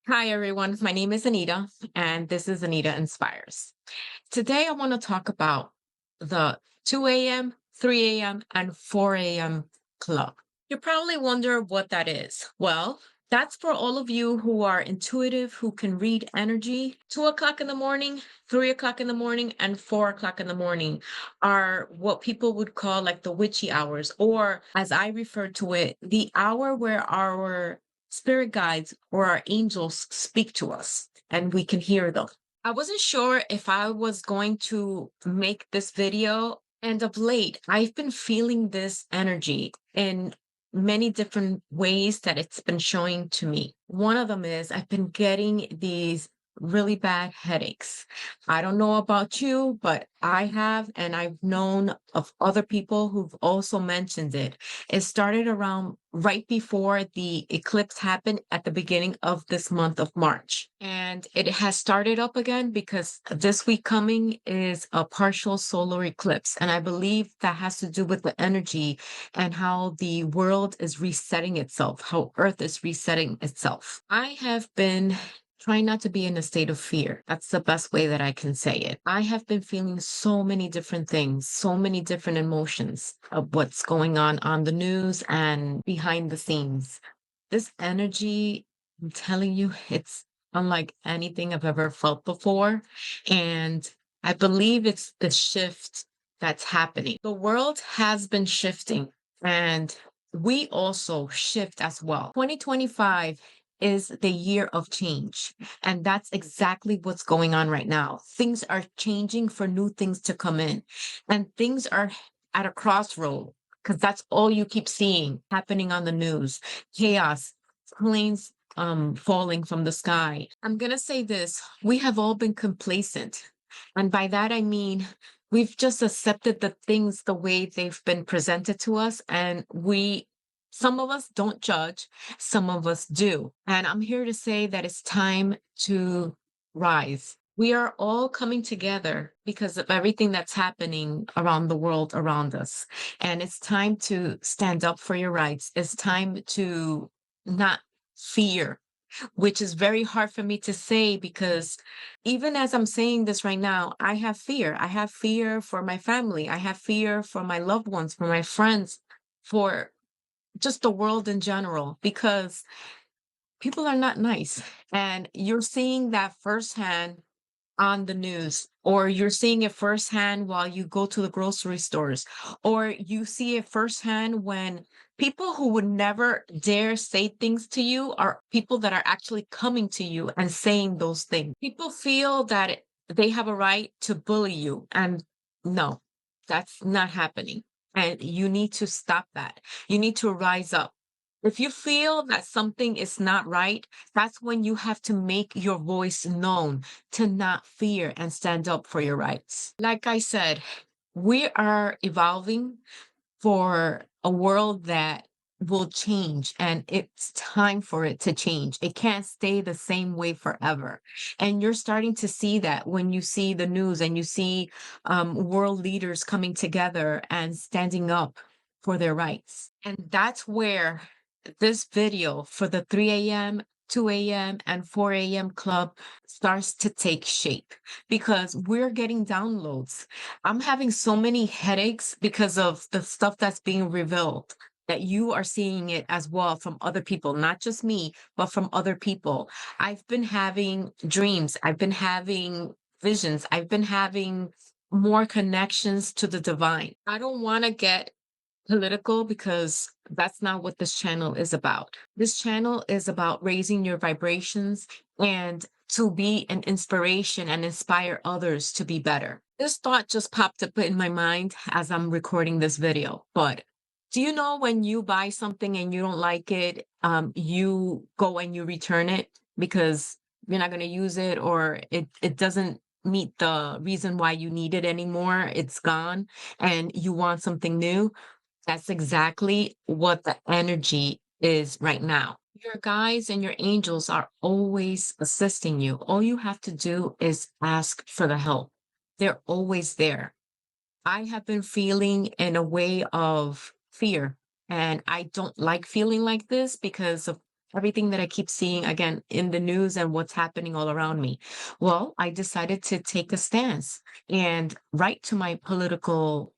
Hi, everyone. My name is Anita, and this is Anita Inspires. Today, I want to talk about the 2 a.m., 3 a.m., and 4 a.m. club. You probably wonder what that is. Well, that's for all of you who are intuitive, who can read energy. 2 o'clock in the morning, 3 o'clock in the morning, and 4 o'clock in the morning are what people would call like the witchy hours, or as I refer to it, the hour where our spirit guides or our angels speak to us and we can hear them. I wasn't sure if I was going to make this video. And of late, I've been feeling this energy in many different ways that it's been showing to me. One of them is I've been getting these really bad headaches. I don't know about you, but I have, and I've known of other people who've also mentioned it. It started around right before the eclipse happened at the beginning of this month of March. And it has started up again because this week coming is a partial solar eclipse. And I believe that has to do with the energy and how the world is resetting itself, how Earth is resetting itself. I have been trying not to be in a state of fear. That's the best way that I can say it. I have been feeling so many different things, so many different emotions of what's going on the news and behind the scenes. This energy, I'm telling you, it's unlike anything I've ever felt before. And I believe it's the shift that's happening. The world has been shifting, and we also shift as well. 2025 is the year of change. And that's exactly what's going on right now. Things are changing for new things to come in, and things are at a crossroad because that's all you keep seeing happening on the news. Chaos, planes falling from the sky. I'm going to say this, we have all been complacent. And by that, I mean, we've just accepted the things the way they've been presented to us. And some of us don't judge, some of us do. And I'm here to say that it's time to rise. We are all coming together because of everything that's happening around the world around us. And it's time to stand up for your rights. It's time to not fear, which is very hard for me to say because even as I'm saying this right now, I have fear. I have fear for my family. I have fear for my loved ones, for my friends, for just the world in general, because people are not nice. And you're seeing that firsthand on the news, or you're seeing it firsthand while you go to the grocery stores, or you see it firsthand when people who would never dare say things to you are people that are actually coming to you and saying those things. People feel that they have a right to bully you. And no, that's not happening. And you need to stop that. You need to rise up. If you feel that something is not right, that's when you have to make your voice known, to not fear and stand up for your rights. Like I said, we are evolving for a world that will change, and it's time for it to change. It can't stay the same way forever. And you're starting to see that when you see the news and you see world leaders coming together and standing up for their rights. And that's where this video for the 3 a.m., 2 a.m., and 4 a.m. club starts to take shape because we're getting downloads. I'm having so many headaches because of the stuff that's being revealed, that you are seeing it as well from other people, not just me, but from other people. I've been having dreams, I've been having visions, I've been having more connections to the divine. I don't want to get political because that's not what this channel is about. This channel is about raising your vibrations and to be an inspiration and inspire others to be better. This thought just popped up in my mind as I'm recording this video. But do you know when you buy something and you don't like it, you go and you return it because you're not going to use it, or it doesn't meet the reason why you need it anymore? It's gone and you want something new. That's exactly what the energy is right now. Your guides and your angels are always assisting you. All you have to do is ask for the help. They're always there. I have been feeling in a way of fear, and I don't like feeling like this because of everything that I keep seeing again in the news and what's happening all around me. Well, I decided to take a stance and write to my political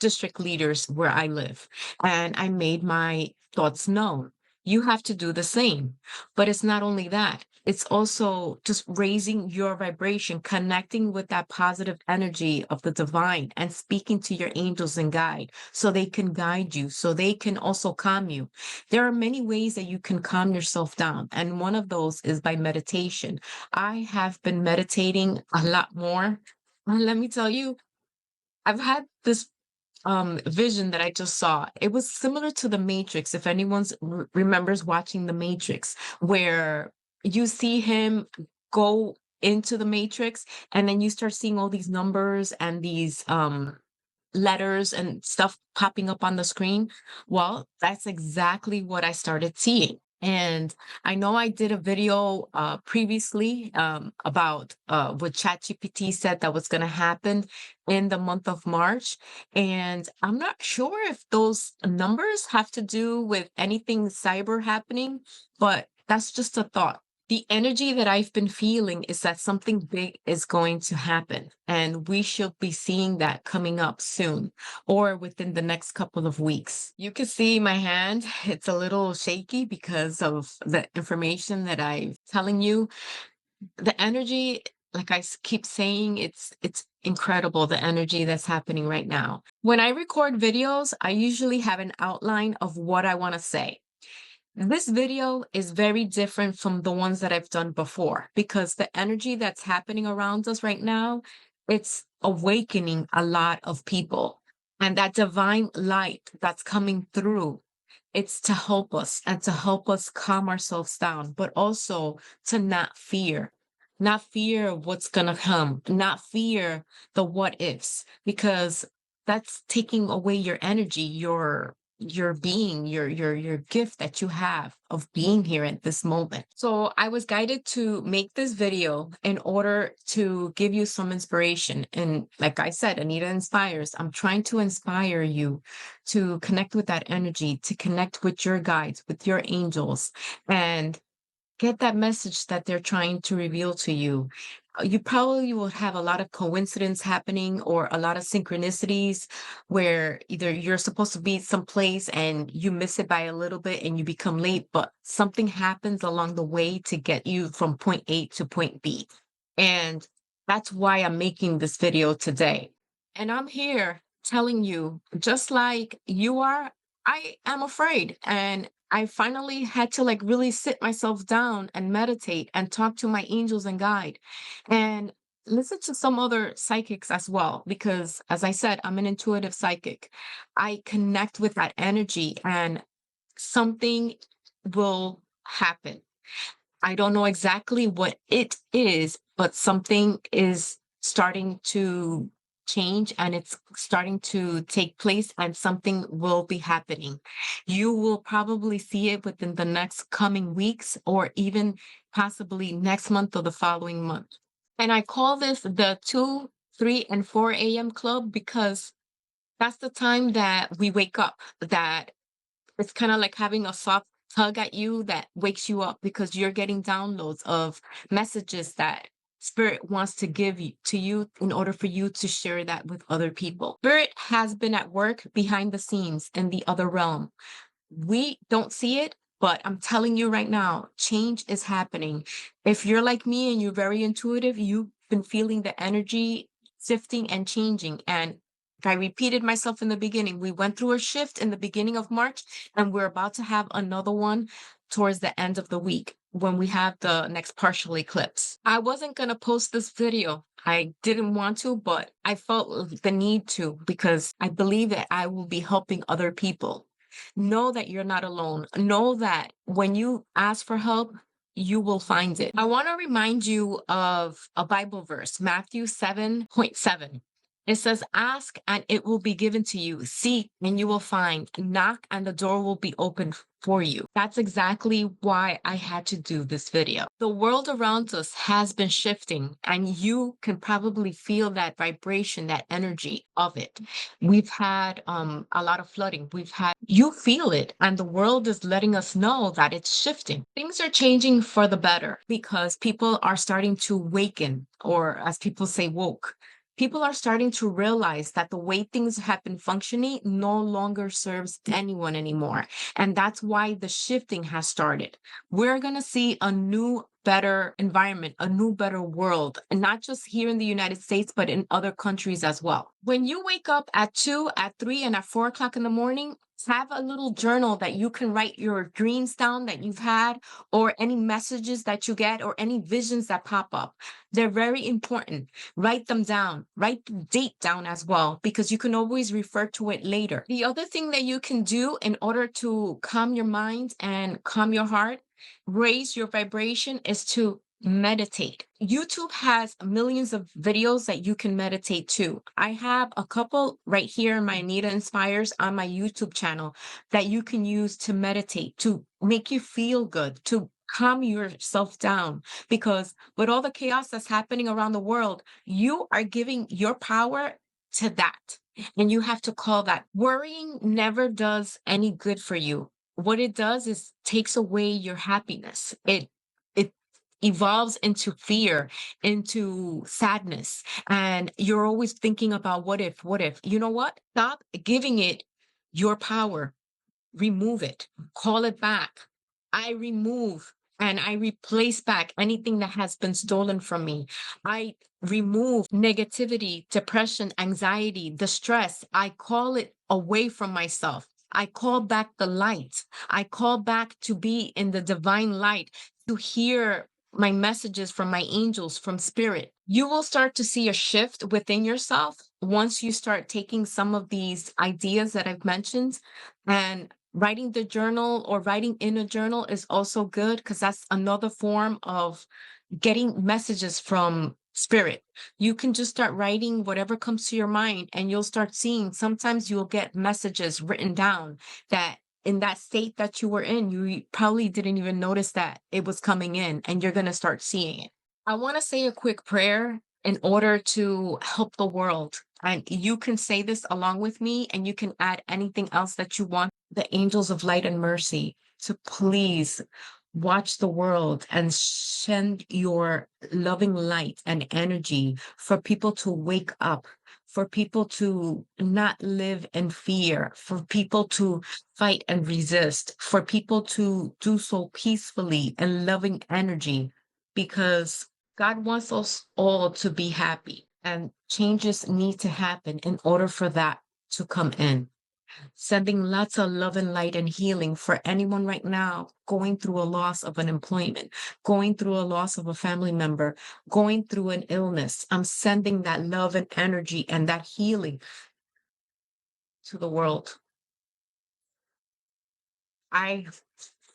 district leaders where I live. And I made my thoughts known. You have to do the same. But it's not only that, it's also just raising your vibration, connecting with that positive energy of the divine and speaking to your angels and guide so they can guide you, so they can also calm you. There are many ways that you can calm yourself down. And one of those is by meditation. I have been meditating a lot more. And let me tell you, I've had this vision that I just saw. It was similar to the Matrix. If anyone's remembers watching the Matrix, where you see him go into the Matrix and then you start seeing all these numbers and these letters and stuff popping up on the screen. Well, that's exactly what I started seeing. And I know I did a video previously about what ChatGPT said that was going to happen in the month of March. And I'm not sure if those numbers have to do with anything cyber happening, but that's just a thought. The energy that I've been feeling is that something big is going to happen, and we should be seeing that coming up soon or within the next couple of weeks. You can see my hand, it's a little shaky because of the information that I'm telling you. The energy, like keep saying, it's incredible the energy that's happening right now. When I record videos, I usually have an outline of what I want to say. This video is very different from the ones that I've done before because the energy that's happening around us right now, it's awakening a lot of people. And that divine light that's coming through, it's to help us and to help us calm ourselves down, but also to not fear what's going to come, not fear the what ifs, because that's taking away your energy, your being, your gift that you have of being here at this moment. So I was guided to make this video in order to give you some inspiration. And like I said, Anita inspires. I'm trying to inspire you to connect with that energy, to connect with your guides, with your angels, and get that message that they're trying to reveal to you. You probably will have a lot of coincidence happening or a lot of synchronicities where either you're supposed to be someplace and you miss it by a little bit and you become late, but something happens along the way to get you from point A to point B. And that's why I'm making this video today. And I'm here telling you, just like you are, I am afraid. And I finally had to like really sit myself down and meditate and talk to my angels and guide and listen to some other psychics as well. Because as I said, I'm an intuitive psychic. I connect with that energy and something will happen. I don't know exactly what it is, but something is starting to change and it's starting to take place and something will be happening. You will probably see it within the next coming weeks or even possibly next month or the following month. And I call this the 2, 3, and 4 a.m. club because that's the time that we wake up, that it's kind of like having a soft tug at you that wakes you up because you're getting downloads of messages that spirit wants to give you to you in order for you to share that with other people. Spirit has been at work behind the scenes in the other realm. We don't see it, but I'm telling you right now, change is happening. If you're like me and you're very intuitive, you've been feeling the energy shifting and changing. And I repeated myself in the beginning. We went through a shift in the beginning of March, and we're about to have another one towards the end of the week when we have the next partial eclipse. I wasn't going to post this video. I didn't want to, but I felt the need to because I believe that I will be helping other people. Know that you're not alone. Know that when you ask for help, you will find it. I want to remind you of a Bible verse, Matthew 7:7. It says, ask and it will be given to you. Seek and you will find. Knock and the door will be opened for you. That's exactly why I had to do this video. The world around us has been shifting, and you can probably feel that vibration, that energy of it. We've had a lot of flooding. You feel it, and the world is letting us know that it's shifting. Things are changing for the better because people are starting to waken, or as people say, woke. People are starting to realize that the way things have been functioning no longer serves anyone anymore. And that's why the shifting has started. We're going to see a new, better environment, a new, better world, and not just here in the United States, but in other countries as well. When you wake up at 2, at 3, and at 4 o'clock in the morning, have a little journal that you can write your dreams down that you've had, or any messages that you get, or any visions that pop up. They're very important. Write them down. Write the date down as well, because you can always refer to it later. The other thing that you can do in order to calm your mind and calm your heart, raise your vibration, is to meditate. YouTube has millions of videos that you can meditate to. I have a couple right here in my Anita Inspires on my YouTube channel that you can use to meditate, to make you feel good, to calm yourself down. Because with all the chaos that's happening around the world, you are giving your power to that. And you have to call that. Worrying never does any good for you. What it does is takes away your happiness. It evolves into fear, into sadness, and you're always thinking about what if, what if. You know what? Stop giving it your power. Remove it. Call it back. I remove and I replace back anything that has been stolen from me. I remove negativity, depression, anxiety, the stress. I call it away from myself. I call back the light. I call back to be in the divine light, to hear my messages from my angels, from spirit. You will start to see a shift within yourself once you start taking some of these ideas that I've mentioned. And writing the journal or writing in a journal is also good, because that's another form of getting messages from spirit. You can just start writing whatever comes to your mind, and you'll start seeing, sometimes you'll get messages written down that in that state that you were in, you probably didn't even notice that it was coming in, and you're going to start seeing it. I want to say a quick prayer in order to help the world. And you can say this along with me, and you can add anything else that you want. The angels of light and mercy to please watch the world and send your loving light and energy for people to wake up, for people to not live in fear, for people to fight and resist, for people to do so peacefully and loving energy, because God wants us all to be happy, and changes need to happen in order for that to come in. Sending lots of love and light and healing for anyone right now going through a loss of an employment, going through a loss of a family member, going through an illness. I'm sending that love and energy and that healing to the world. I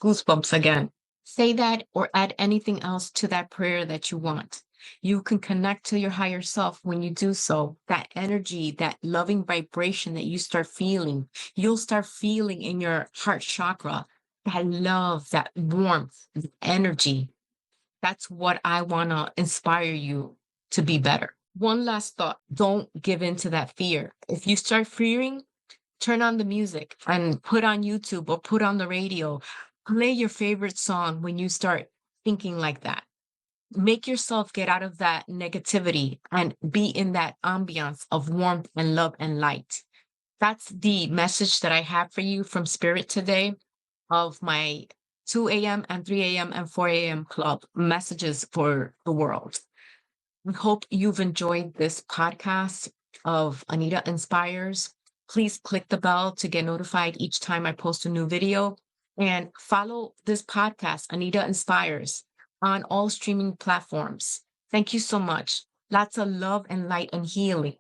goosebumps again. Say that or add anything else to that prayer that you want. You can connect to your higher self when you do so. That energy, that loving vibration that you start feeling, you'll start feeling in your heart chakra, that love, that warmth, the energy. That's what I want to inspire you to be better. One last thought. Don't give in to that fear. If you start fearing, turn on the music and put on YouTube or put on the radio. Play your favorite song when you start thinking like that. Make yourself get out of that negativity and be in that ambiance of warmth and love and light. That's the message that I have for you from Spirit today, of my 2 a.m. and 3 a.m. and 4 a.m. club messages for the world. I hope you've enjoyed this podcast of Anita Inspires. Please click the bell to get notified each time I post a new video, and follow this podcast, Anita Inspires, on all streaming platforms. Thank you so much. Lots of love and light and healing.